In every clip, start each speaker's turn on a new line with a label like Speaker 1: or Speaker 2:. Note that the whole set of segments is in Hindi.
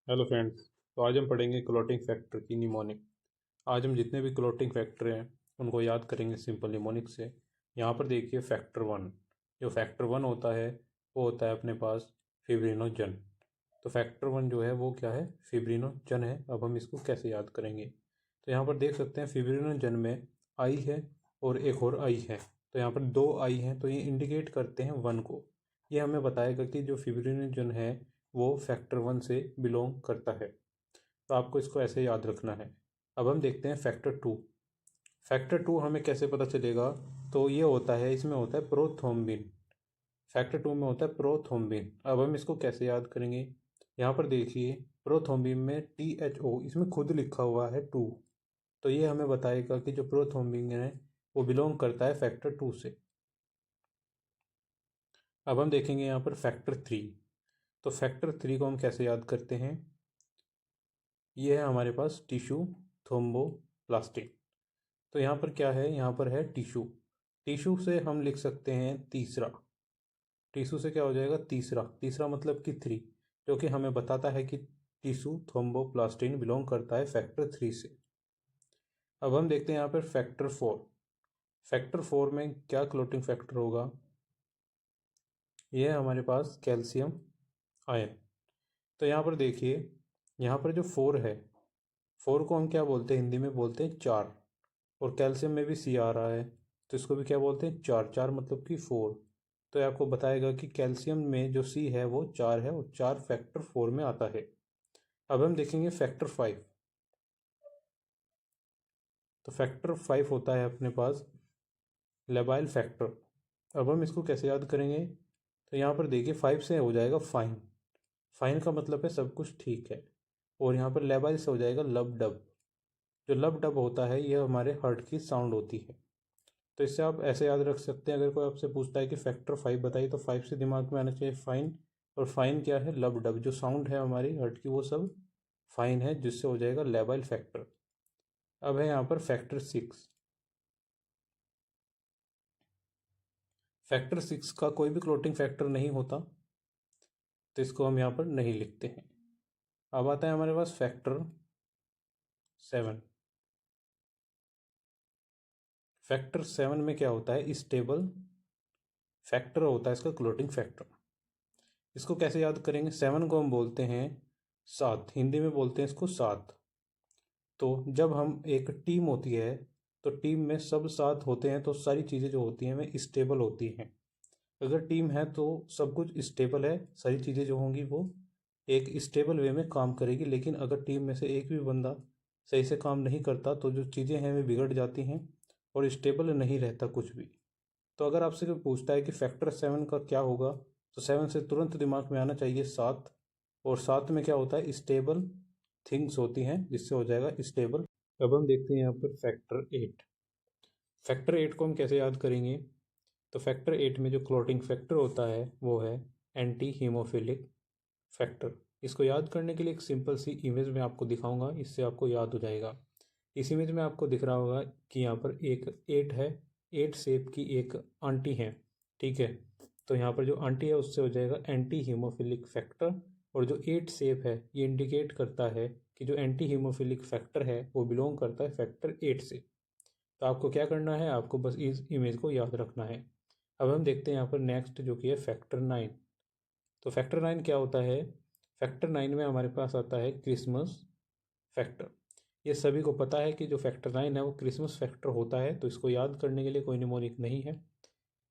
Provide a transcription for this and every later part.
Speaker 1: Hello friends. तो आज हम पढ़ेंगे क्लोटिंग फैक्टर की निमोनिक। आज हम जितने भी क्लोटिंग फैक्टर हैं उनको याद करेंगे सिंपल निमोनिक से। यहाँ पर देखिए फैक्टर वन। जो फैक्टर वन होता है वो होता है अपने पास फिब्रिनोजन। तो फैक्टर वन जो है वो क्या है, फिब्रिनोजन है। अब हम इसको कैसे याद करेंगे, तो यहाँ पर देख सकते हैं फिब्रिनोजन में आई है और एक और आई है। तो यहाँ पर दो आई हैं, तो ये इंडिकेट करते हैं वन को। ये हमें बताएगा कि जो फिब्रिनोजन है वो फैक्टर वन से बिलोंग करता है। तो आपको इसको ऐसे याद रखना है। अब हम देखते हैं फैक्टर टू। फैक्टर टू हमें कैसे पता चलेगा, तो ये होता है, इसमें होता है प्रोथ्रोम्बिन। फैक्टर टू में होता है प्रोथ्रोम्बिन। अब हम इसको कैसे याद करेंगे, यहाँ पर देखिए प्रोथ्रोम्बिन में THO इसमें खुद लिखा हुआ है टू। तो ये हमें बताएगा कि जो प्रोथ्रोम्बिन है वो बिलोंग करता है फैक्टर टू से। अब हम देखेंगे यहाँ पर फैक्टर थ्री। तो फैक्टर थ्री को हम कैसे याद करते हैं, ये है हमारे पास टिश्यू थ्रोम्बोप्लास्टिन। तो यहाँ पर क्या है, यहाँ पर है टिश्यू। टिश्यू से हम लिख सकते हैं तीसरा। टिश्यू से क्या हो जाएगा, तीसरा। तीसरा मतलब कि थ्री, जो कि हमें बताता है कि टिश्यू थ्रोम्बोप्लास्टिन बिलोंग करता है फैक्टर थ्री से। अब हम देखते हैं यहाँ पर फैक्टर फोर। फैक्टर फोर में क्या क्लोटिंग फैक्टर होगा, ये है हमारे पास कैल्शियम आयन। तो यहाँ पर देखिए, यहाँ पर जो फोर है, फोर को हम क्या बोलते हैं, हिंदी में बोलते हैं चार। और कैल्शियम में भी सी आ रहा है, तो इसको भी क्या बोलते हैं, चार। चार मतलब कि फोर। तो ये आपको बताएगा कि कैल्शियम में जो सी है वो चार है, और चार फैक्टर फोर में आता है। अब हम देखेंगे फैक्टर फाइव। तो फैक्टर फाइव होता है अपने पास लेबाइल फैक्टर। अब हम इसको कैसे याद करेंगे, तो यहाँ पर देखिए फाइव से हो जाएगा फाइन। फाइन का मतलब है सब कुछ ठीक है। और यहाँ पर लेबाइल से हो जाएगा लब डब। जो लब डब होता है ये हमारे हार्ट की साउंड होती है। तो इससे आप ऐसे याद रख सकते हैं, अगर कोई आपसे पूछता है कि फैक्टर फाइव बताइए, तो फाइव से दिमाग में आना चाहिए फाइन। और फाइन क्या है, लब डब। जो साउंड है हमारी हार्ट की वो सब फाइन है, जिससे हो जाएगा लेबाइल फैक्टर। अब है यहाँ पर फैक्टर सिक्स। फैक्टर सिक्स का कोई भी क्लोटिंग फैक्टर नहीं होता, तो इसको हम यहाँ पर नहीं लिखते हैं। अब आता है हमारे पास फैक्टर सेवन। फैक्टर सेवन में क्या होता है, स्टेबल फैक्टर होता है इसका क्लोटिंग फैक्टर। इसको कैसे याद करेंगे, सेवन को हम बोलते हैं सात, हिंदी में बोलते हैं इसको सात। तो जब हम एक टीम होती है, तो टीम में सब साथ होते हैं, तो सारी चीज़ें जो होती हैं वे स्टेबल होती हैं। अगर टीम है तो सब कुछ स्टेबल है, सारी चीज़ें जो होंगी वो एक स्टेबल वे में काम करेगी। लेकिन अगर टीम में से एक भी बंदा सही से काम नहीं करता, तो जो चीज़ें हैं वे बिगड़ जाती हैं और स्टेबल नहीं रहता कुछ भी। तो अगर आपसे कोई पूछता है कि फैक्टर सेवन का क्या होगा, तो सेवन से तुरंत दिमाग में आना चाहिए सात। और सात में क्या होता है, स्टेबल थिंग्स होती हैं, जिससे हो जाएगा स्टेबल। अब हम देखते हैं यहाँ पर फैक्टर एट। फैक्टर एट को हम कैसे याद करेंगे, तो फैक्टर एट में जो क्लोटिंग फैक्टर होता है वो है एंटी हीमोफिलिक फैक्टर। इसको याद करने के लिए एक सिंपल सी इमेज में आपको दिखाऊंगा, इससे आपको याद हो जाएगा। इस इमेज में आपको दिख रहा होगा कि यहाँ पर एक एट है, एट शेप की एक आंटी है, ठीक है। तो यहाँ पर जो आंटी है उससे हो जाएगा एंटी हीमोफिलिक फैक्टर। और जो एट शेप है ये इंडिकेट करता है कि जो एंटी हीमोफिलिक फैक्टर है वो बिलोंग करता है फैक्टर एट से। तो आपको क्या करना है, आपको बस इस इमेज को याद रखना है। अब हम देखते हैं यहाँ पर नेक्स्ट, जो कि है फैक्टर नाइन। तो फैक्टर नाइन क्या होता है, फैक्टर नाइन में हमारे पास आता है क्रिसमस फैक्टर। ये सभी को पता है कि जो फैक्टर नाइन है वो क्रिसमस फैक्टर होता है, तो इसको याद करने के लिए कोई निमोनिक नहीं है।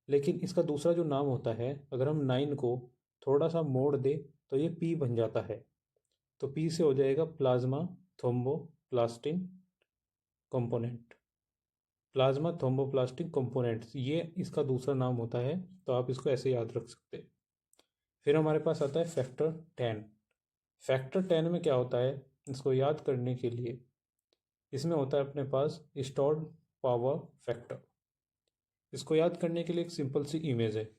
Speaker 1: लेकिन इसका दूसरा जो नाम होता है, अगर हम नाइन को थोड़ा सा मोड़ दे तो ये पी बन जाता है। तो पी से हो जाएगा plasma thromboplastin component. Plasma thromboplastic components, ये इसका दूसरा नाम होता है। तो आप इसको ऐसे याद रख सकते हैं। फिर हमारे पास आता है फैक्टर टेन। फैक्टर टेन में क्या होता है, इसको याद करने के लिए इसमें होता है अपने पास स्टोर्ड पावर फैक्टर। इसको याद करने के लिए एक सिंपल सी इमेज है,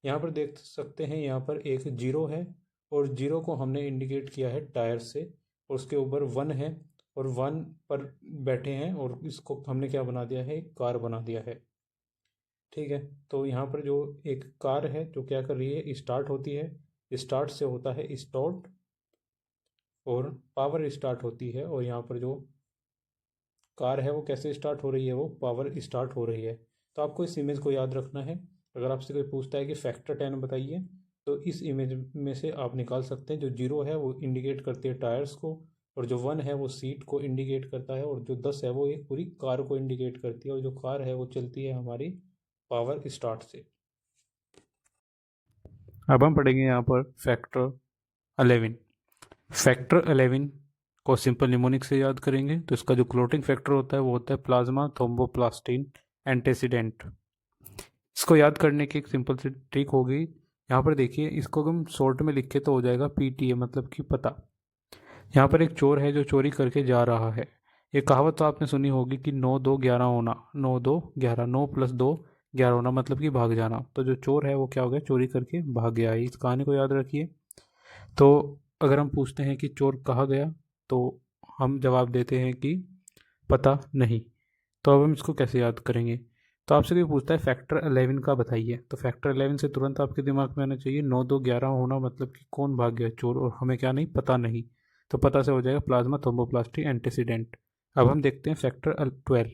Speaker 1: यहाँ पर देख सकते हैं, यहाँ पर एक जीरो है और जीरो को हमने इंडिकेट किया है टायर से, और उसके ऊपर वन है और वन पर बैठे हैं, और इसको हमने क्या बना दिया है, एक कार बना दिया है, ठीक है। तो यहाँ पर जो एक कार है जो क्या कर रही है, स्टार्ट होती है, स्टार्ट से होता है स्टॉर्ट, और पावर स्टार्ट होती है, और यहाँ पर जो कार है वो कैसे स्टार्ट हो रही है, वो पावर स्टार्ट हो रही है। तो आपको इस इमेज को याद रखना है। अगर आपसे कोई पूछता है कि फैक्टर 10 बताइए, तो इस इमेज में से आप निकाल सकते हैं। जो 0 है वो इंडिकेट करती है टायर्स को, और जो 1 है वो सीट को इंडिकेट करता है, और जो 10 है वो एक पूरी कार को इंडिकेट करती है, और जो कार है वो चलती है हमारी पावर स्टार्ट से। अब हम पढ़ेंगे यहाँ पर फैक्टर 11। फैक्टर 11 को सिंपल निमोनिक से याद करेंगे, तो इसका जो क्लोटिंग फैक्टर होता है वो होता है प्लाज्मा थ्रोम्बोप्लास्टिन एंटीसीडेंट। इसको याद करने की एक सिंपल सी ट्रिक होगी। यहाँ पर देखिए, इसको हम शॉर्ट में लिखे तो हो जाएगा PTA, मतलब कि पता। यहाँ पर एक चोर है जो चोरी करके जा रहा है। ये कहावत तो आपने सुनी होगी कि 9 2 11 होना, 9 2 11, 9 + 2 11 होना, मतलब कि भाग जाना। तो जो चोर है वो क्या हो गया, चोरी करके भाग गया है। इस कहानी को याद रखिए। तो अगर हम पूछते हैं कि चोर कहाँ गया, तो हम जवाब देते हैं कि पता नहीं। तो अब हम इसको कैसे याद करेंगे। तो आपसे कोई पूछता है फैक्टर 11 का बताइए, तो फैक्टर 11 से तुरंत आपके दिमाग में आना चाहिए 9 2 11 होना, मतलब कि कौन भाग गया, चोर, और हमें क्या नहीं, पता नहीं। तो पता से हो जाएगा प्लाज्मा थ्रोम्बोप्लास्टिक एंटीसीडेंट। अब हम देखते हैं फैक्टर 12।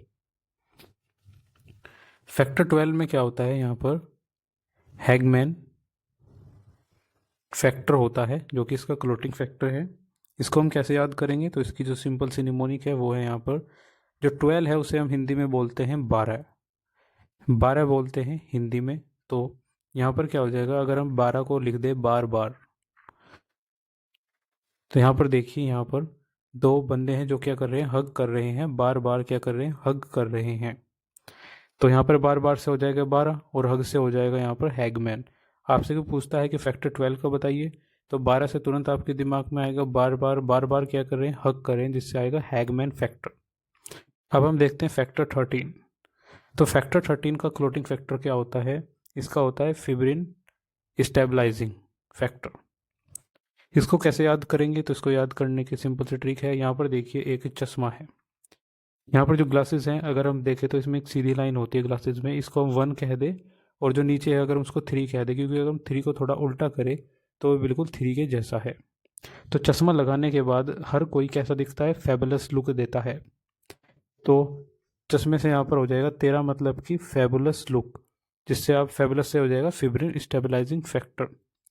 Speaker 1: फैक्टर 12 में क्या होता है, यहाँ पर हैगमैन फैक्टर होता है, जो कि इसका क्लोटिंग फैक्टर है। इसको हम कैसे याद करेंगे, तो इसकी जो सिंपल सी निमोनिक है वो है यहाँ पर, जो 12 है उसे हम हिंदी में बोलते हैं 12। 12 बोलते हैं हिंदी में। तो यहाँ पर क्या हो जाएगा, अगर हम 12 को लिख दे बार बार, तो यहाँ पर देखिए, यहाँ पर दो बंदे हैं जो क्या कर रहे हैं, हग कर रहे हैं, बार बार क्या कर रहे हैं, हग कर रहे हैं। तो यहाँ पर बार बार से हो जाएगा 12, और हग से हो जाएगा यहाँ पर हैगमैन। आपसे कोई पूछता है कि फैक्टर 12 का बताइए, तो 12 से तुरंत आपके दिमाग में आएगा बार बार क्या कर रहे हैं, हग कर रहे हैं, जिससे आएगा हैगमैन फैक्टर। अब हम देखते हैं फैक्टर 13। तो फैक्टर 13 का क्लोटिंग फैक्टर क्या होता है, इसका होता है फिब्रिन स्टेबलाइजिंग फैक्टर। इसको कैसे याद करेंगे, तो इसको याद करने की सिंपल सी ट्रिक है। यहाँ पर देखिए, एक चश्मा है। यहाँ पर जो ग्लासेस हैं, अगर हम देखें तो इसमें एक सीधी लाइन होती है ग्लासेस में, इसको हम 1 कह दे, और जो नीचे है अगर हम उसको 3 कह दे, क्योंकि अगर हम 3 को थोड़ा उल्टा करें तो वो बिल्कुल 3 के जैसा है। तो चश्मा लगाने के बाद हर कोई कैसा दिखता है, फैबुलस लुक देता है। तो चश्मे से यहाँ पर हो जाएगा 13, मतलब कि फैबुलस लुक, जिससे आप फैबुलस से हो जाएगा फिब्रिन स्टेबलाइजिंग फैक्टर।